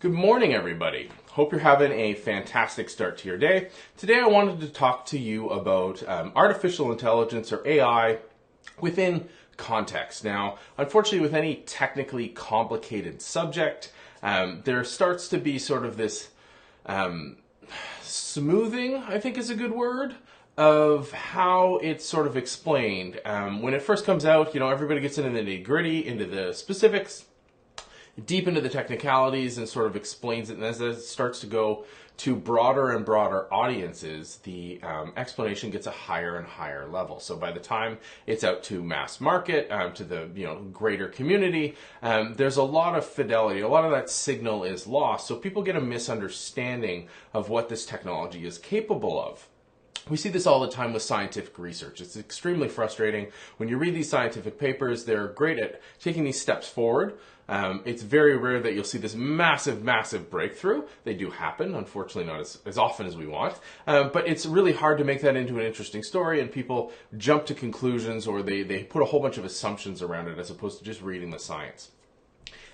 Good morning, everybody. Hope you're having a fantastic start to your day. Today I wanted to talk to you about artificial intelligence or AI within context. Now, unfortunately, with any technically complicated subject, there starts to be sort of this smoothing, I think is a good word, of how it's sort of explained. When it first comes out, everybody gets into the nitty-gritty, into the specifics, deep into the technicalities, and sort of explains it. And as it starts to go to broader and broader audiences, the explanation gets a higher and higher level. So by the time it's out to mass market, to the greater community, there's a lot of fidelity. A lot of that signal is lost. So people get a misunderstanding of what this technology is capable of. We see this all the time with scientific research. It's extremely frustrating. When you read these scientific papers, they're great at taking these steps forward. It's very rare that you'll see this massive, massive breakthrough. They do happen, unfortunately not as often as we want. But it's really hard to make that into an interesting story, and people jump to conclusions, or they put a whole bunch of assumptions around it as opposed to just reading the science.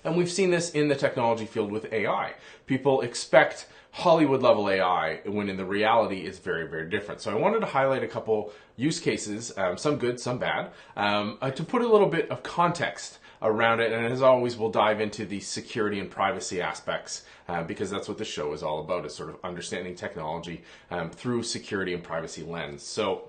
And we've seen this in the technology field with AI. People expect Hollywood level AI when in the reality is very, very different. So I wanted to highlight a couple use cases, some good, some bad, to put a little bit of context around it. And as always, we'll dive into the security and privacy aspects because that's what the show is all about, is sort of understanding technology through security and privacy lens. So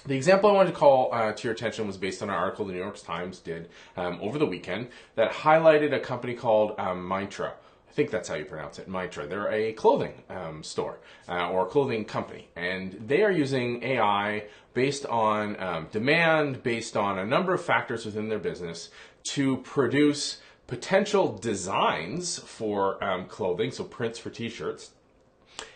the example I wanted to call to your attention was based on an article the New York Times did over the weekend that highlighted a company called Myntra. I think that's how you pronounce it, Myntra. They're a clothing store or a clothing company, and they are using AI based on demand, based on a number of factors within their business to produce potential designs for clothing, so prints for t-shirts.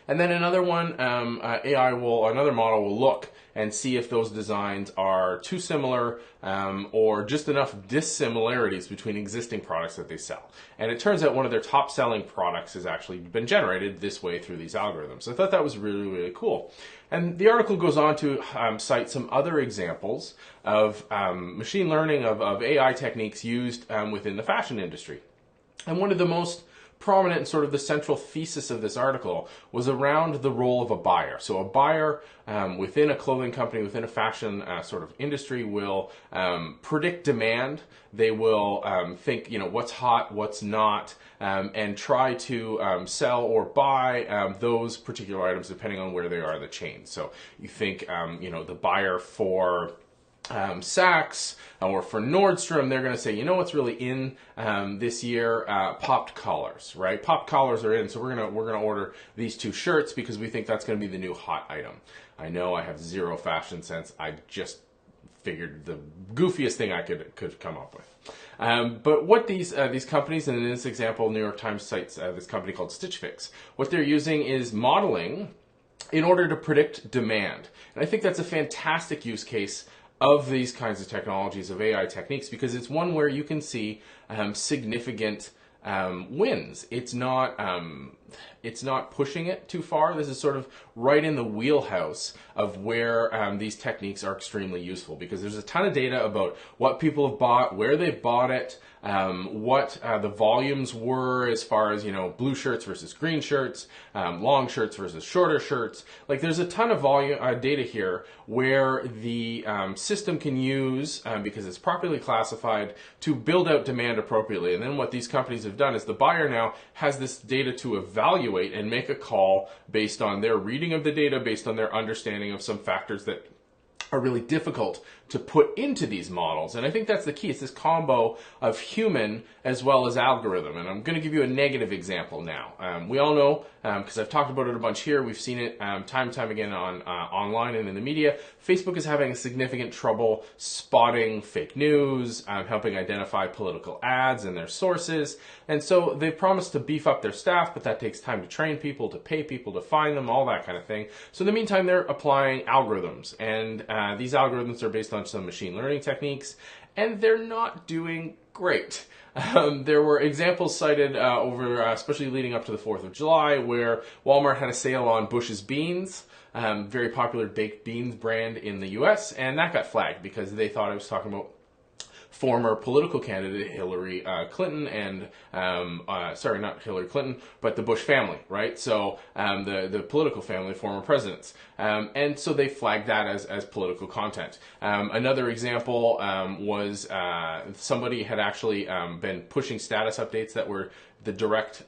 And then another one, another model will look and see if those designs are too similar or just enough dissimilarities between existing products that they sell. And it turns out one of their top selling products has actually been generated this way through these algorithms. So I thought that was really, really cool. And the article goes on to cite some other examples of machine learning, of AI techniques used within the fashion industry. And one of the most prominent and sort of the central thesis of this article was around the role of a buyer. So a buyer within a clothing company, within a fashion sort of industry will predict demand. They will think, what's hot, what's not, and try to sell or buy those particular items depending on where they are in the chain. So you think, the buyer for Saks or for Nordstrom, they're going to say, what's really in this year? Popped collars, right? Popped collars are in, so we're gonna order these two shirts because we think that's going to be the new hot item. I know I have zero fashion sense. I just figured the goofiest thing I could come up with. But what these companies, and in this example, New York Times cites this company called Stitch Fix. What they're using is modeling in order to predict demand, and I think that's a fantastic use case of these kinds of technologies, of AI techniques, because it's one where you can see significant wins. It's not pushing it too far. This is sort of right in the wheelhouse of where these techniques are extremely useful, because there's a ton of data about what people have bought, where they've bought it, what the volumes were as far as, blue shirts versus green shirts, long shirts versus shorter shirts. Like, there's a ton of volume data here where the system can use, because it's properly classified, to build out demand appropriately. And then what these companies have done is the buyer now has this data to evaluate and make a call based on their reading of the data, based on their understanding of some factors that are really difficult to put into these models. And I think that's the key. It's this combo of human as well as algorithm. And I'm going to give you a negative example now. We all know, because I've talked about it a bunch here, we've seen it time and time again on online and in the media, Facebook is having significant trouble spotting fake news, helping identify political ads and their sources. And so they've promised to beef up their staff, but that takes time to train people, to pay people, to find them, all that kind of thing. So in the meantime, they're applying algorithms. And these algorithms are based on some machine learning techniques, and they're not doing great. There were examples cited over, especially leading up to the 4th of July, where Walmart had a sale on Bush's Beans, very popular baked beans brand in the US, and that got flagged because they thought it was talking about former political candidate Hillary Clinton and, sorry, not Hillary Clinton, but the Bush family, right? So the political family, former presidents. And so they flagged that as political content. Another example was somebody had actually been pushing status updates that were the direct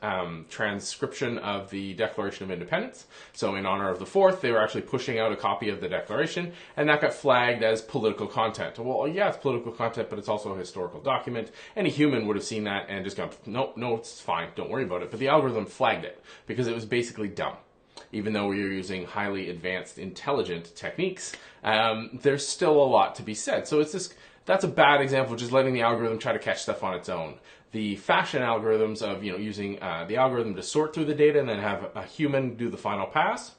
transcription of the Declaration of Independence. So in honor of the 4th, they were actually pushing out a copy of the Declaration, and that got flagged as political content. Well, yeah, it's political content, but it's also a historical document. Any human would have seen that and just gone, no, it's fine, don't worry about it. But the algorithm flagged it because it was basically dumb. Even though we are using highly advanced, intelligent techniques, there's still a lot to be said. So that's a bad example of just letting the algorithm try to catch stuff on its own. The fashion algorithms of using the algorithm to sort through the data and then have a human do the final pass,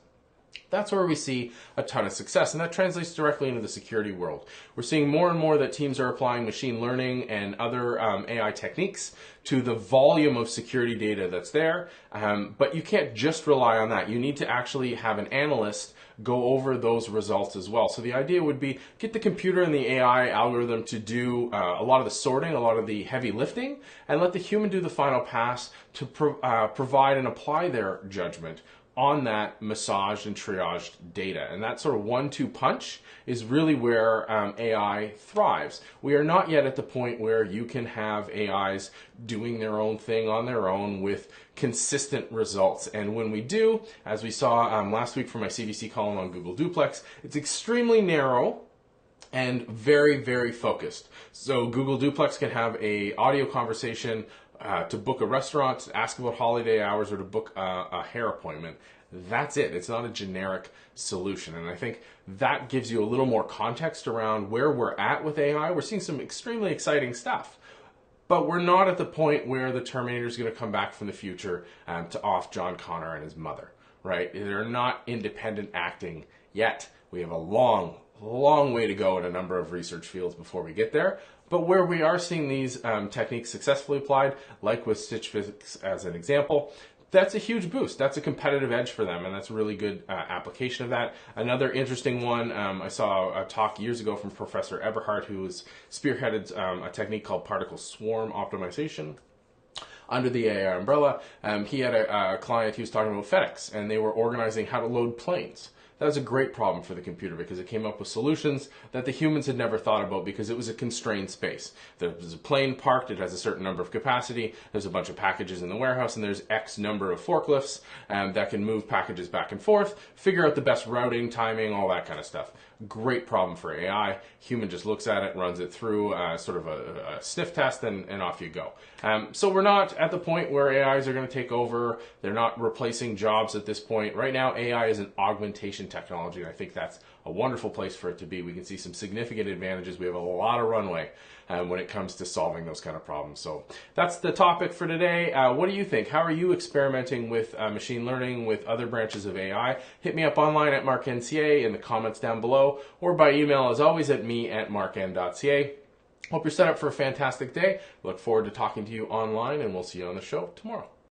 that's where we see a ton of success, and that translates directly into the security world. We're seeing more and more that teams are applying machine learning and other AI techniques to the volume of security data that's there, but you can't just rely on that. You need to actually have an analyst go over those results as well. So the idea would be get the computer and the AI algorithm to do a lot of the sorting, a lot of the heavy lifting, and let the human do the final pass to provide and apply their judgment on that massaged and triaged data. And that sort of 1-2 punch is really where AI thrives. We are not yet at the point where you can have AIs doing their own thing on their own with consistent results. And when we do, as we saw last week from my CDC column on Google Duplex, it's extremely narrow and very, very focused. So Google Duplex can have a audio conversation to book a restaurant, to ask about holiday hours, or to book a hair appointment. That's it. It's not a generic solution. And I think that gives you a little more context around where we're at with AI. We're seeing some extremely exciting stuff. But we're not at the point where the Terminator is going to come back from the future to off John Connor and his mother, right? They're not independent acting yet. We have a long way to go in a number of research fields before we get there. But where we are seeing these techniques successfully applied, like with Stitch Physics as an example, that's a huge boost. That's a competitive edge for them, and that's a really good application of that. Another interesting one, I saw a talk years ago from Professor Eberhardt, who has spearheaded a technique called particle swarm optimization under the AI umbrella. He had a client, he was talking about FedEx, and they were organizing how to load planes. That was a great problem for the computer because it came up with solutions that the humans had never thought about because it was a constrained space. There's a plane parked, it has a certain number of capacity, there's a bunch of packages in the warehouse, and there's X number of forklifts that can move packages back and forth, figure out the best routing, timing, all that kind of stuff. Great problem for AI. Human just looks at it, runs it through sort of a sniff test, and off you go. So we're not at the point where AIs are going to take over. They're not replacing jobs at this point. Right now, AI is an augmentation technology, and I think that's a wonderful place for it to be. We can see some significant advantages. We have a lot of runway when it comes to solving those kind of problems. So that's the topic for today. What do you think? How are you experimenting with machine learning, with other branches of AI? Hit me up online at MarkNCA in the comments down below, or by email, as always, at me@markn.ca. Hope you're set up for a fantastic day. Look forward to talking to you online, and we'll see you on the show tomorrow.